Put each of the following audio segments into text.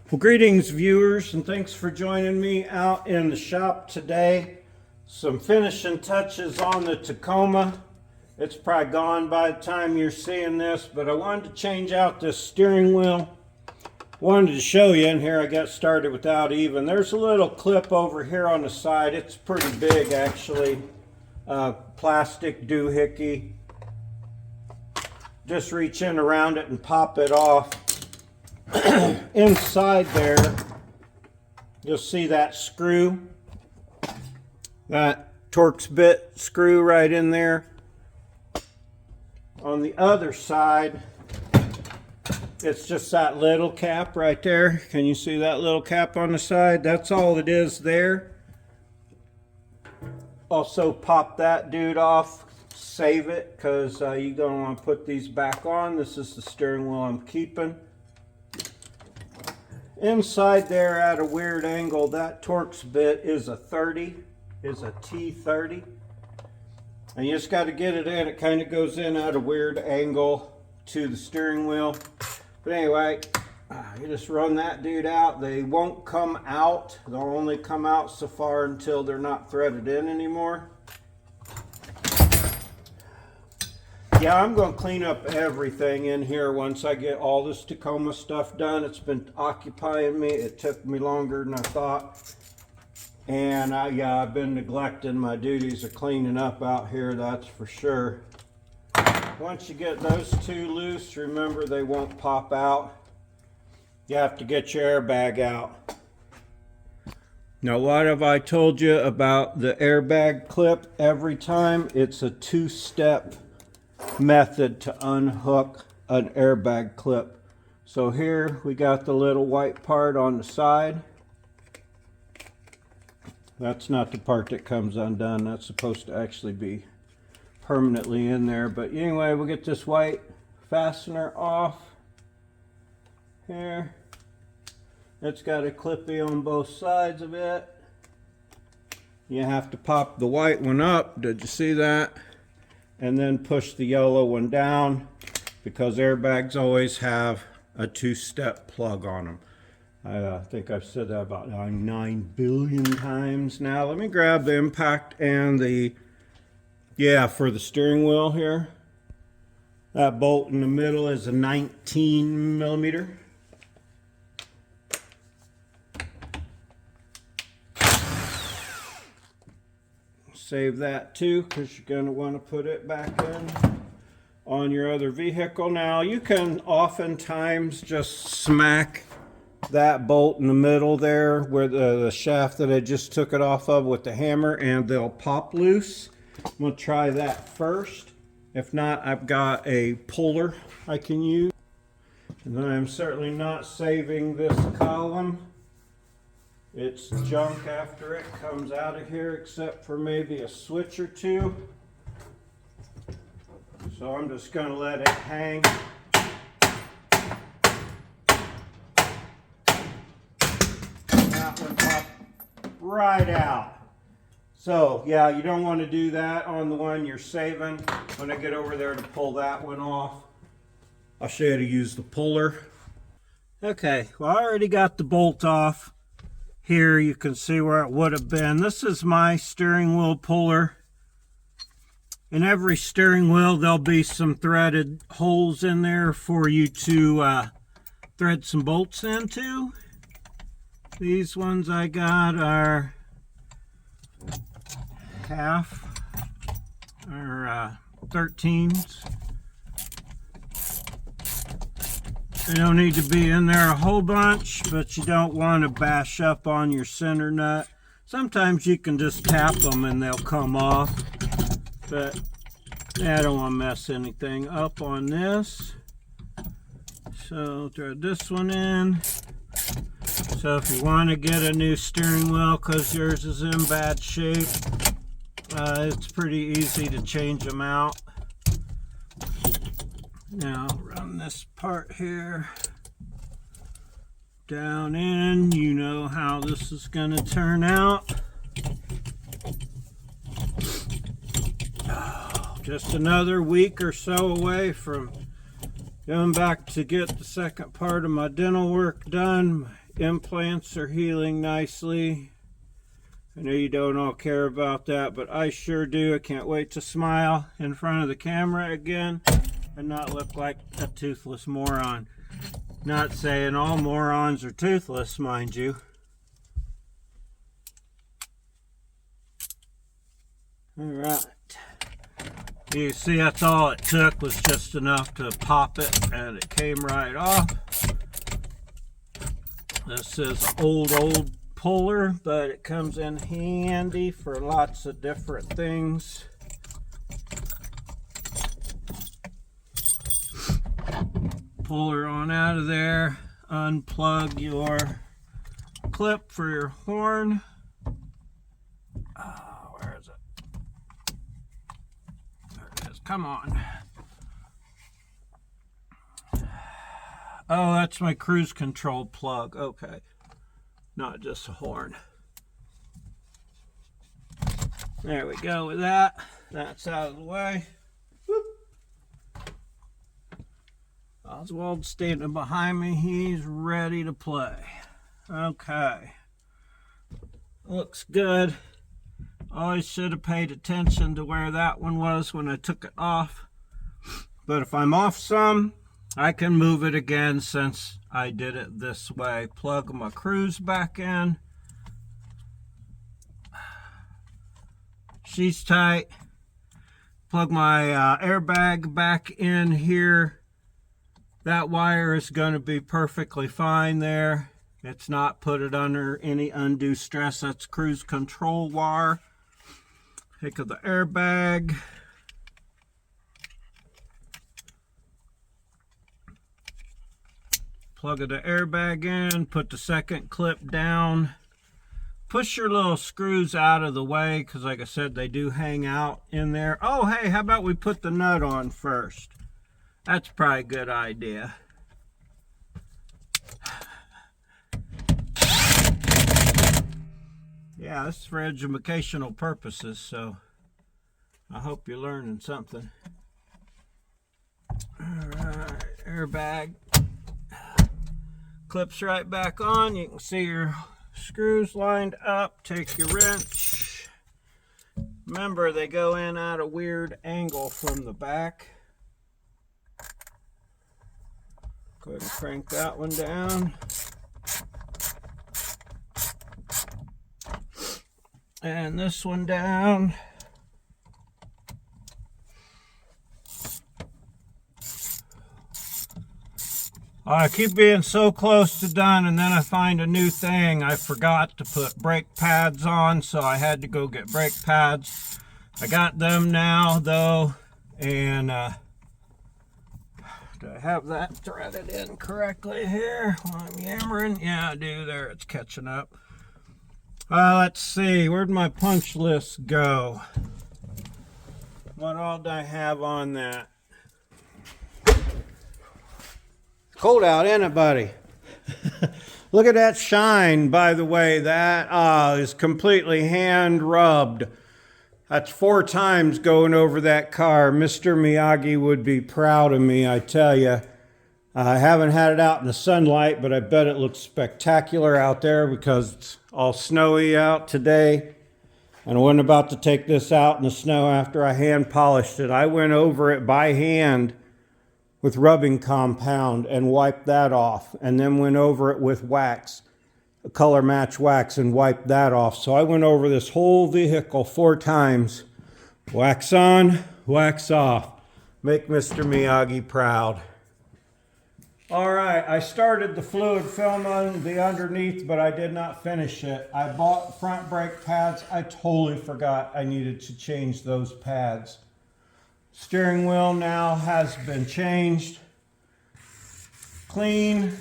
Well, greetings viewers, and thanks for joining me out in the shop today. Some finishing touches on the Tacoma. It's probably gone by the time you're seeing this, but I wanted to change out this steering wheel. Wanted to show you, and here I got started without even. There's a little clip over here on the side. It's pretty big actually. Plastic doohickey. Just reach in around it and pop it off. Inside there, you'll see that screw, that Torx bit screw right in there. On the other side, it's just that little cap right there. Can you see that little cap on the side? That's all it is there. Also pop that dude off, save it, because you're going to want to put these back on. This is the steering wheel I'm keeping. Inside there at a weird angle, that Torx bit is a T30. And you just got to get it in. It kind of goes in at a weird angle to the steering wheel. But anyway, you just run that dude out. They won't come out. They'll only come out so far until they're not threaded in anymore. Yeah, I'm going to clean up everything in here once I get all this Tacoma stuff done. It's been occupying me. It took me longer than I thought. And I've been neglecting my duties of cleaning up out here, that's for sure. Once you get those two loose, remember they won't pop out. You have to get your airbag out. Now, what have I told you about the airbag clip? Every time it's a two-step method to unhook an airbag clip. So here we got the little white part on the side. That's not the part that comes undone. That's supposed to actually be permanently in there. But anyway, we'll get this white fastener off here. It's got a clippy on both sides of it. You have to pop the white one up. Did you see that? And then push the yellow one down, because airbags always have a two-step plug on them. I think I've said that about 9 billion times now. Let me grab the impact and for the steering wheel here. That bolt in the middle is a 19 millimeter. Save that too, because you're going to want to put it back in on your other vehicle. Now, you can oftentimes just smack that bolt in the middle there where the shaft that I just took it off of with the hammer, and they'll pop loose. I'm going to try that first. If not, I've got a puller I can use. And then I'm certainly not saving this column. It's junk after it comes out of here, except for maybe a switch or two. So I'm just going to let it hang. That one popped right out. So yeah, you don't want to do that on the one you're saving. When I get over there to pull that one off, I'll show you how to use the puller. Okay, well, I already got the bolt off. Here you can see where it would have been. This is my steering wheel puller. In every steering wheel there'll be some threaded holes in there for you to thread some bolts into. These ones I got are half or 13s. They don't need to be in there a whole bunch, but you don't want to bash up on your center nut. Sometimes you can just tap them and they'll come off, but I don't want to mess anything up on this. So thread this one in. So if you want to get a new steering wheel because yours is in bad shape, it's pretty easy to change them out. Now run this part here down in. You know how this is going to turn out. Just another week or so away from going back to get the second part of my dental work done. My implants are healing nicely. I know you don't all care about that, but I sure do. I can't wait to smile in front of the camera again and not look like a toothless moron. Not saying all morons are toothless, mind you. All right. You see, that's all it took, was just enough to pop it, and it came right off. This is an old puller, but it comes in handy for lots of different things. Pull her on out of there, unplug your clip for your horn. Oh, where is it? There it is. Come on. Oh, that's my cruise control plug. Okay. Not just a horn. There we go with that. That's out of the way. Whoop. Oswald's standing behind me. He's ready to play. Okay. Looks good. Always should have paid attention to where that one was when I took it off. But if I'm off some, I can move it again since I did it this way. Plug my cruise back in. She's tight. Plug my airbag back in here. That wire is going to be perfectly fine there. It's not put it under any undue stress. That's cruise control wire. Take of the airbag. Plug the airbag in, put the second clip down. Push your little screws out of the way, because like I said, they do hang out in there. Oh, hey, how about we put the nut on first? That's probably a good idea. Yeah, this is for educational purposes, so I hope you're learning something. All right, airbag. Clips right back on. You can see your screws lined up. Take your wrench. Remember, they go in at a weird angle from the back. Go ahead and crank that one down. And this one down. I keep being so close to done, and then I find a new thing. I forgot to put brake pads on, so I had to go get brake pads. I got them now, though, and do I have that threaded in correctly here while I'm yammering? Yeah, I do. There, it's catching up. Let's see. Where'd my punch list go? What all did I have on that? Cold out, isn't it, buddy? Look at that shine, by the way. That is completely hand rubbed. That's 4 times going over that car. Mr. Miyagi would be proud of me, I tell you. I haven't had it out in the sunlight, but I bet it looks spectacular out there because it's all snowy out today. And I wasn't about to take this out in the snow after I hand polished it. I went over it by hand with rubbing compound and wiped that off, and then went over it with wax, color match wax, and wiped that off. So I went over this whole vehicle 4 times. Wax on, wax off. Make Mr. Miyagi proud. All right, I started the fluid film on the underneath, but I did not finish it. I bought front brake pads. I totally forgot I needed to change those pads. Steering wheel now has been changed. Clean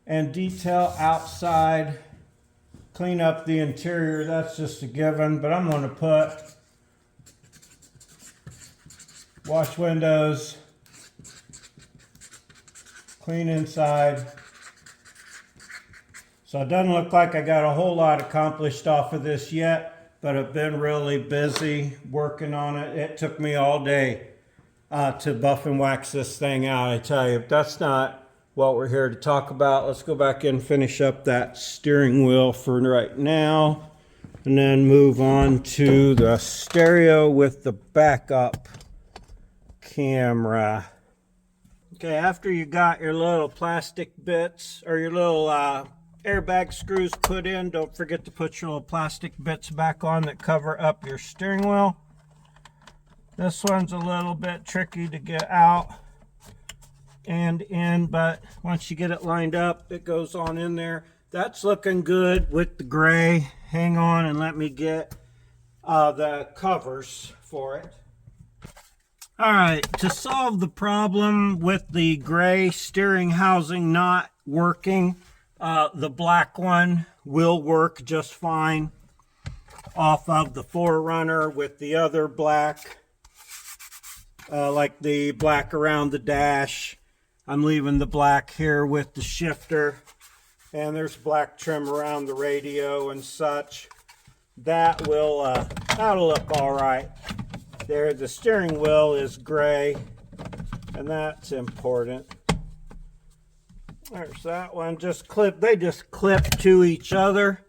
and detail outside. Clean up the interior, that's just a given, but I'm going to put wash windows, clean inside. So it doesn't look like I got a whole lot accomplished off of this yet, but I've been really busy working on it. It took me all day to buff and wax this thing out, I tell you. That's not what we're here to talk about. Let's go back in and finish up that steering wheel for right now, and then move on to the stereo with the backup camera. Okay, after you got your little plastic bits or your little airbag screws put in, don't forget to put your little plastic bits back on that cover up your steering wheel. This one's a little bit tricky to get out and in, but once you get it lined up, it goes on in there. That's looking good with the gray. Hang on and let me get the covers for it. All right, to solve the problem with the gray steering housing not working, the black one will work just fine off of the 4Runner with the other black, like the black around the dash. I'm leaving the black here with the shifter, and there's black trim around the radio and such. That will, that'll look all right. There, the steering wheel is gray, and that's important. There's that one. They just clip to each other.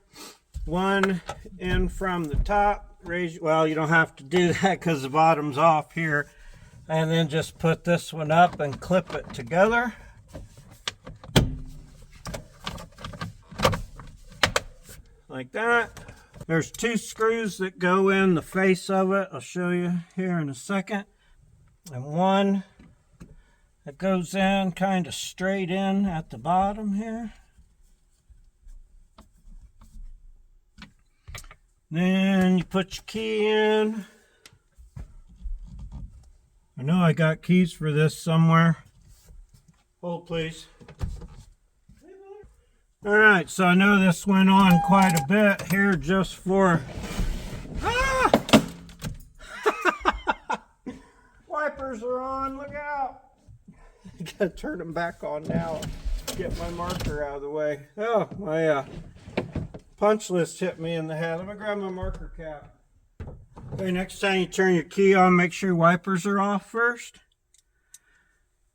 One in from the top. Well, you don't have to do that because the bottom's off here. And then just put this one up and clip it together. Like that. There's 2 screws that go in the face of it. I'll show you here in a second. And one that goes in kind of straight in at the bottom here. Then you put your key in. I know I got keys for this somewhere. Hold please. All right, so I know this went on quite a bit here just for... Ah! Wipers are on, look out. I gotta turn them back on now. Get my marker out of the way. Oh, my punch list hit me in the head. Let me grab my marker cap. Okay, next time you turn your key on, make sure your wipers are off first.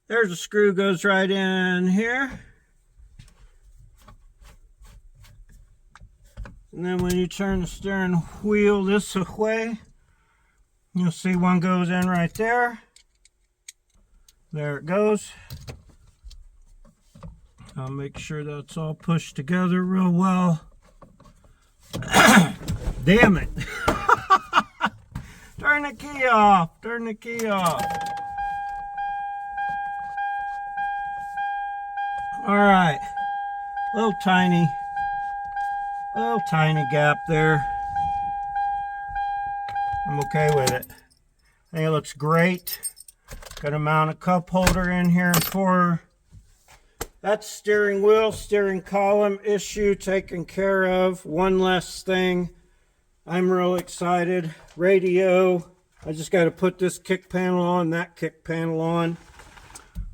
There's a screw, goes right in here. And then when you turn the steering wheel this way, you'll see one goes in right there. There it goes. I'll make sure that's all pushed together real well. Damn it. Turn the key off. Turn the key off. All right. Little tiny gap there. I'm okay with it. I think it looks great. Got to mount a cup holder in here for that steering wheel, steering column issue taken care of. One less thing. I'm real excited. Radio. I just got to put this kick panel on, that kick panel on.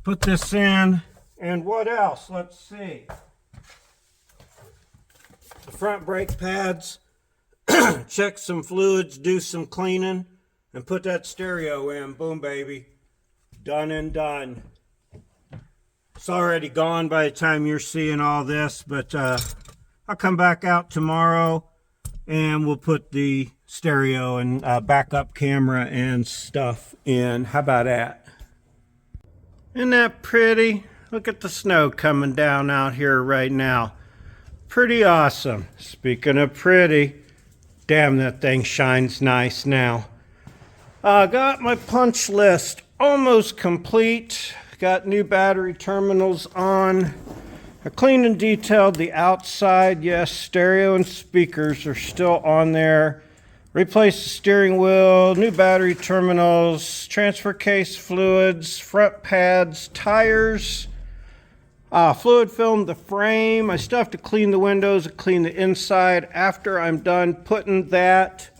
Put this in. And what else? Let's see. The front brake pads. Check some fluids, do some cleaning, and put that stereo in. Boom, baby. Done and done. It's already gone by the time you're seeing all this, but I'll come back out tomorrow and we'll put the stereo and backup camera and stuff in. How about that? Isn't that pretty? Look at the snow coming down out here right now. Pretty awesome. Speaking of pretty, damn, that thing shines nice now. Got my punch list almost complete. Got new battery terminals on. I cleaned and detailed the outside. Yes, stereo and speakers are still on there. Replaced the steering wheel, new battery terminals, transfer case fluids, front pads, tires. Fluid filmed the frame. I still have to clean the windows and clean the inside after I'm done putting that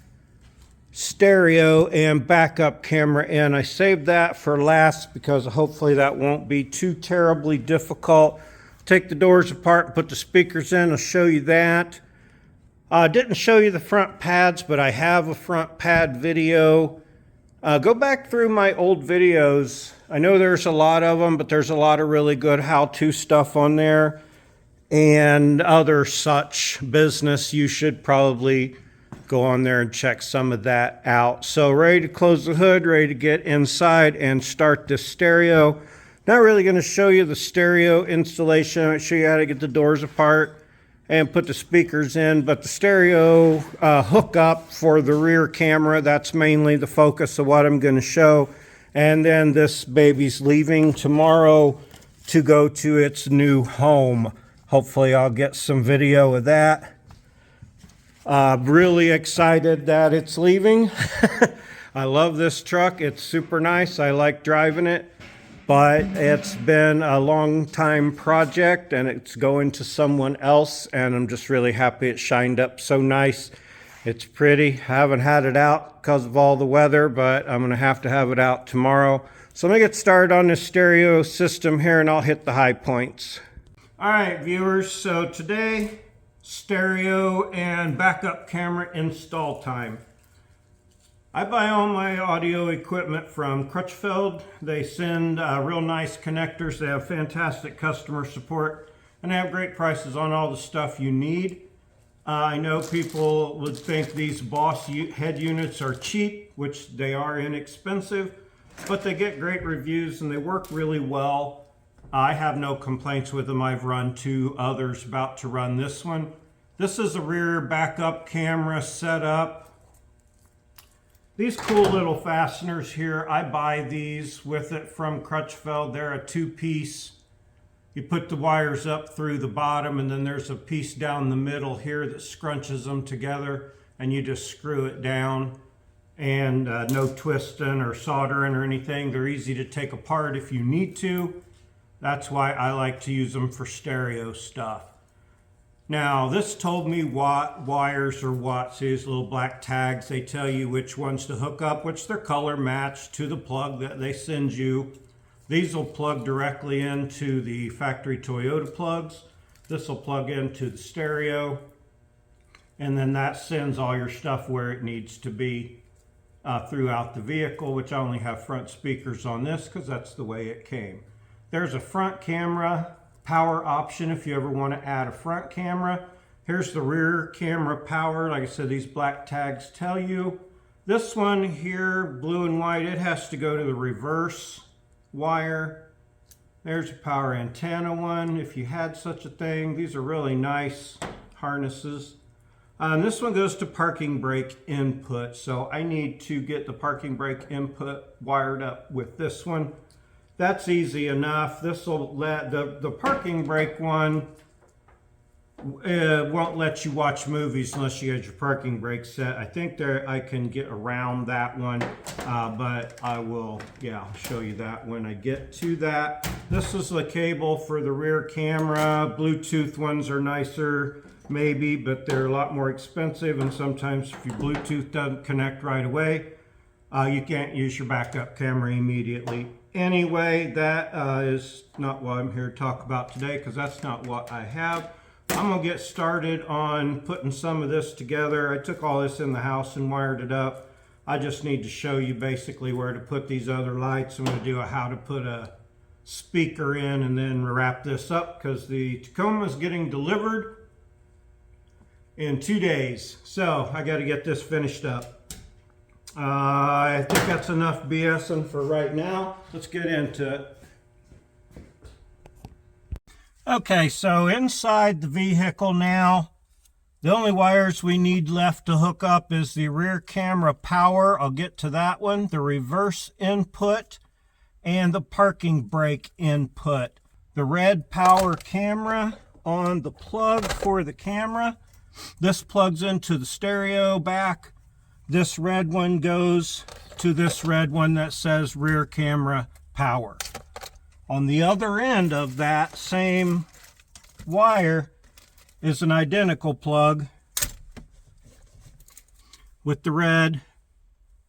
stereo and backup camera in. I saved that for last because hopefully that won't be too terribly difficult. Take the doors apart and put the speakers in. I'll show you that. Didn't show you the front pads, but I have a front pad video Go back through my old videos. I know there's a lot of them, but there's a lot of really good how-to stuff on there and other such business. You should probably go on there and check some of that out. So ready to close the hood, ready to get inside and start this stereo. Not really going to show you the stereo installation. I'm going to show you how to get the doors apart and put the speakers in, but the stereo hookup for the rear camera, that's mainly the focus of what I'm going to show. And then this baby's leaving tomorrow to go to its new home. Hopefully I'll get some video of that. Really excited that it's leaving. I love this truck. It's super nice. I like driving it. But it's been a long time project and it's going to someone else, and I'm just really happy it shined up so nice. It's pretty. I haven't had it out because of all the weather, but I'm going to have it out tomorrow. So let me get started on this stereo system here and I'll hit the high points. All right, viewers, so today, stereo and backup camera install time. I buy all my audio equipment from Crutchfield. They send real nice connectors. They have fantastic customer support and they have great prices on all the stuff you need. I know people would think these Boss head units are cheap, which they are inexpensive, but they get great reviews and they work really well. I have no complaints with them. I've run two others, about to run this one. This is a rear backup camera setup. These cool little fasteners here, I buy these with it from Crutchfield. They're a two-piece. You put the wires up through the bottom and then there's a piece down the middle here that scrunches them together and you just screw it down, and no twisting or soldering or anything. They're easy to take apart if you need to. That's why I like to use them for stereo stuff. Now, this told me what wires are what. See these little black tags? They tell you which ones to hook up, which they're color matched to the plug that they send you. These will plug directly into the factory Toyota plugs. This will plug into the stereo. And then that sends all your stuff where it needs to be throughout the vehicle, which I only have front speakers on this because that's the way it came. There's a front camera power option if you ever want to add a front camera. Here's the rear camera power. Like I said, these black tags tell you. This one here, blue and white, it has to go to the reverse wire. There's a power antenna one if you had such a thing. These are really nice harnesses. And this one goes to parking brake input. So I need to get the parking brake input wired up with this one. That's easy enough. This will let the parking brake one won't let you watch movies unless you get your parking brake set. I think I can get around that one, but I will, I'll show you that when I get to that. This is the cable for the rear camera. Bluetooth ones are nicer, maybe, but they're a lot more expensive, and sometimes if your Bluetooth doesn't connect right away, you can't use your backup camera immediately. Anyway, that is not what I'm here to talk about today because that's not what I have. I'm going to get started on putting some of this together. I took all this in the house and wired it up. I just need to show you basically where to put these other lights. I'm going to do a how to put a speaker in and then wrap this up because the Tacoma is getting delivered in 2 days. So I got to get this finished up. I think that's enough BSing for right now. Let's get into it. Okay, so inside the vehicle now, the only wires we need left to hook up is the rear camera power. I'll get to that one, the reverse input, and the parking brake input. The red power camera on the plug for the camera. This plugs into the stereo back. This red one goes to this red one that says rear camera power. On the other end of that same wire is an identical plug with the red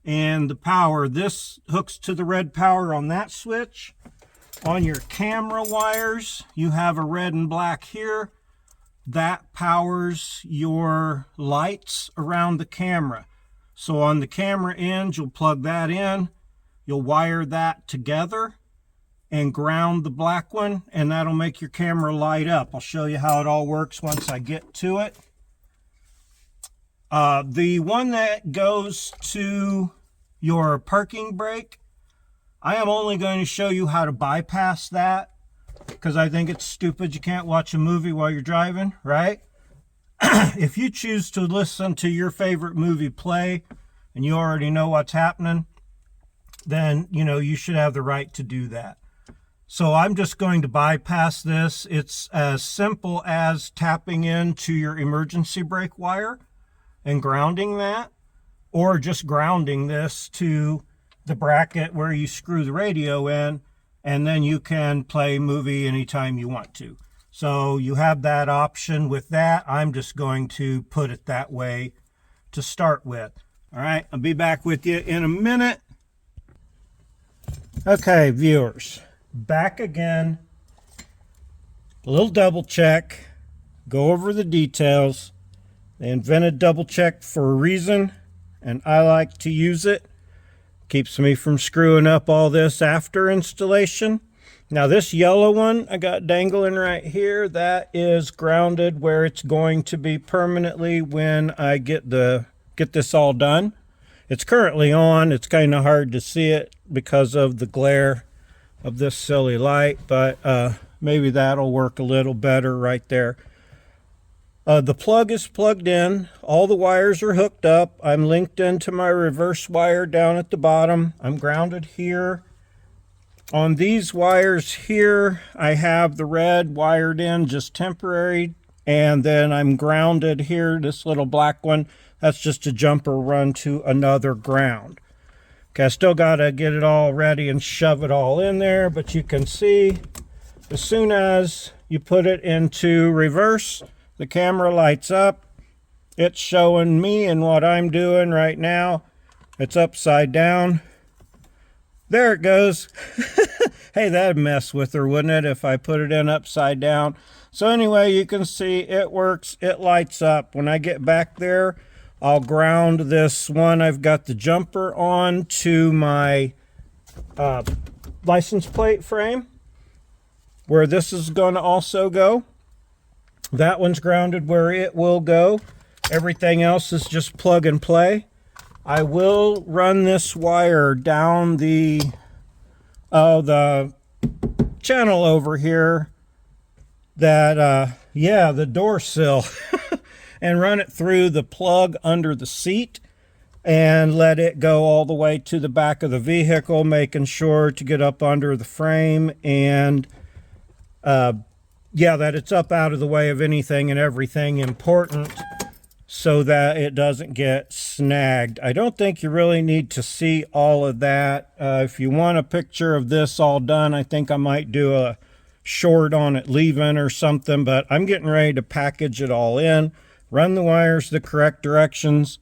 and the power. This hooks to the red power on that switch. On your camera wires, you have a red and black here. That powers your lights around the camera. So on the camera ends, you'll plug that in, you'll wire that together and ground the black one, and that'll make your camera light up. I'll show you how it all works once I get to it. The one that goes to your parking brake, I am only going to show you how to bypass that, because I think it's stupid. You can't watch a movie while you're driving, right? If you choose to listen to your favorite movie play and you already know what's happening, then, you know, you should have the right to do that. So I'm just going to bypass this. It's as simple as tapping into your emergency brake wire and grounding that, or just grounding this to the bracket where you screw the radio in, and then you can play movie anytime you want to. So you have that option with that. I'm just going to put it that way to start with. All right, I'll be back with you in a minute. Okay, viewers, back again. A little double check, go over the details. They invented double check for a reason, and I like to use it. Keeps me from screwing up all this after installation. Now this yellow one I got dangling right here, that is grounded where it's going to be permanently when I get this all done. It's currently on. It's kind of hard to see it because of the glare of this silly light, but maybe that'll work a little better right there. The plug is plugged in. All the wires are hooked up. I'm linked into my reverse wire down at the bottom. I'm grounded here. On these wires here, I have the red wired in, just temporary, and then I'm grounded here, this little black one. That's just a jumper run to another ground. Okay, I still got to get it all ready and shove it all in there, but you can see as soon as you put it into reverse, the camera lights up. It's showing me and what I'm doing right now. It's upside down. There it goes. Hey, that'd mess with her, wouldn't it, if I put it in upside down? So anyway, you can see it works. It lights up. When I get back there, I'll ground this one. I've got the jumper on to my license plate frame, where this is going to also go. That one's grounded where it will go. Everything else is just plug and play. I will run this wire down the channel over here, that the door sill, and run it through the plug under the seat and let it go all the way to the back of the vehicle, making sure to get up under the frame and that it's up out of the way of anything and everything important, so that it doesn't get snagged. I don't think you really need to see all of that. If you want a picture of this all done, I think I might do a short on it leaving or something, but I'm getting ready to package it all in, run the wires the correct directions,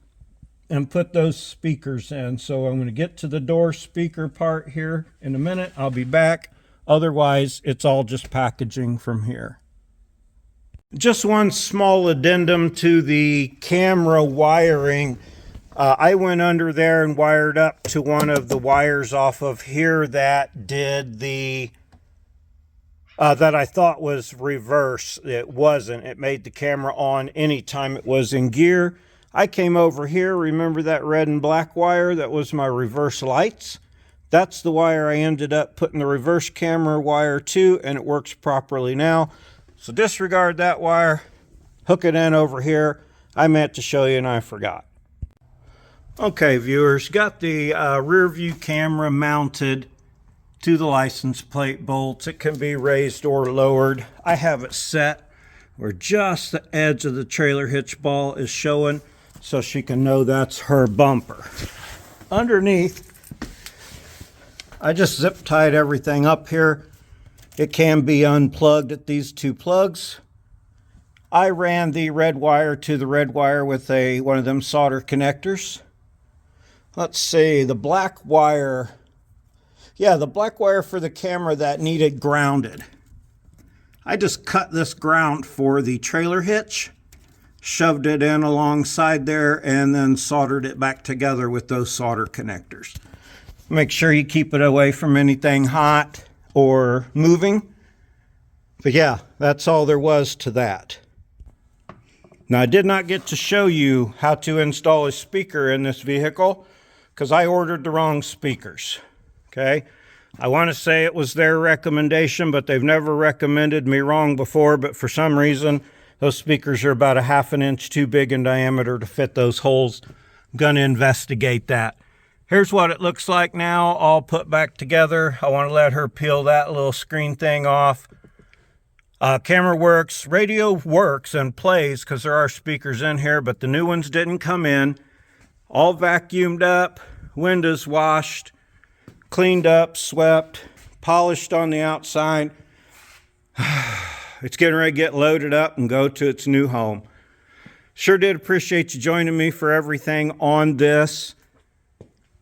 and put those speakers in. So I'm going to get to the door speaker part here in a minute. I'll be back. Otherwise, it's all just packaging from here. Just one small addendum to the camera wiring. I went under there and wired up to one of the wires off of here that did the that I thought was reverse. It wasn't. It made the camera on anytime it was in gear. I came over here. Remember that red and black wire? That was my reverse lights. That's the wire I ended up putting the reverse camera wire to, and it works properly now. So disregard that wire, hook it in over here. I meant to show you and I forgot. Okay, viewers, got the rear view camera mounted to the license plate bolts. It can be raised or lowered. I have it set where just the edge of the trailer hitch ball is showing, so she can know that's her bumper. Underneath, I just zip tied everything up here. It can be unplugged at these two plugs. I ran the red wire to the red wire with one of them solder connectors. Let's see, the black wire. Yeah, the black wire for the camera that needed grounded. I just cut this ground for the trailer hitch shoved it in alongside there, and then soldered it back together with those solder connectors. Make sure you keep it away from anything hot or moving. But yeah, that's all there was to that. Now, I did not get to show you how to install a speaker in this vehicle because I ordered the wrong speakers. Okay, I want to say it was their recommendation, but they've never recommended me wrong before. But for some reason, those speakers are about 1/2 inch too big in diameter to fit those holes. I'm going to investigate that. Here's what it looks like now, all put back together. I want to let her peel that little screen thing off. Camera works, radio works and plays because there are speakers in here, but the new ones didn't come in. All vacuumed up, windows washed, cleaned up, swept, polished on the outside. It's getting ready to get loaded up and go to its new home. Sure did appreciate you joining me for everything on this.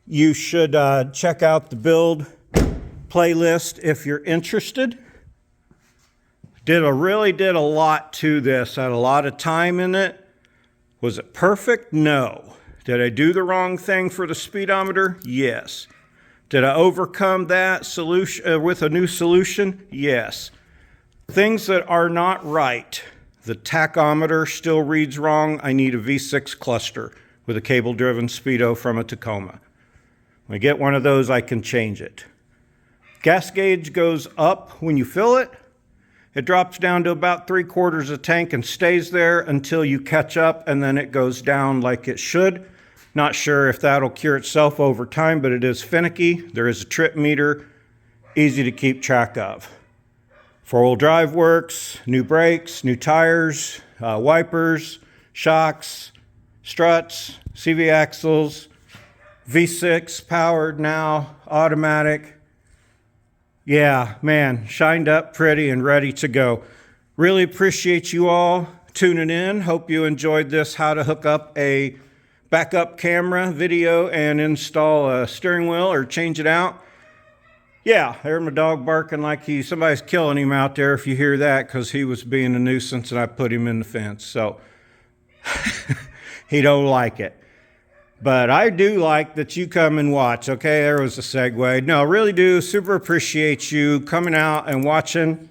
You should check out the playlist if you're interested. Really did a lot to this. Had a lot of time in it. Was it perfect? No. Did I do the wrong thing for the speedometer? Yes. Did I overcome that solution with a new solution? Yes. Things that are not right. The tachometer still reads wrong. I need a V6 cluster with a cable-driven speedo from a Tacoma. When I get one of those, I can change it. Gas gauge goes up when you fill it. It drops down to about 3/4 of tank and stays there until you catch up, and then it goes down like it should. Not sure if that'll cure itself over time, but it is finicky. There is a trip meter, easy to keep track of. Four-wheel drive works, new brakes, new tires, wipers, shocks, struts, CV axles, V6 powered now, automatic. Yeah, man, shined up pretty and ready to go. Really appreciate you all tuning in. Hope you enjoyed this, how to hook up a backup camera video and install a steering wheel or change it out. Yeah, I heard my dog barking like somebody's killing him out there if you hear that, because he was being a nuisance and I put him in the fence. So he don't like it. But I do like that you come and watch. Okay, there was a segue. No, I really do super appreciate you coming out and watching,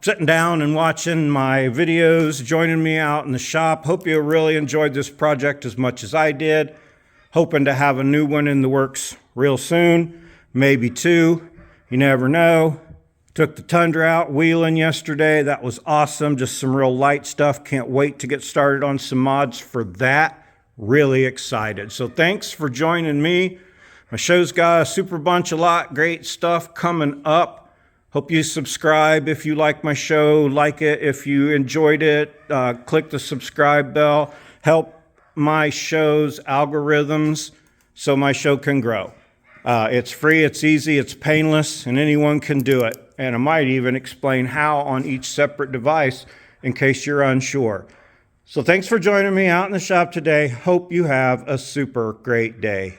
sitting down and watching my videos, joining me out in the shop. Hope you really enjoyed this project as much as I did. Hoping to have a new one in the works real soon, maybe 2. You never know. Took the Tundra out wheeling yesterday. That was awesome. Just some real light stuff. Can't wait to get started on some mods for that. Really excited. So thanks for joining me. My show's got a super bunch, a lot great stuff coming up. Hope you subscribe if you like my show, like it if you enjoyed it. Click the subscribe bell. Help my show's algorithms so my show can grow. It's free, it's easy, it's painless, and anyone can do it. And I might even explain how on each separate device in case you're unsure. So thanks for joining me out in the shop today. Hope you have a super great day.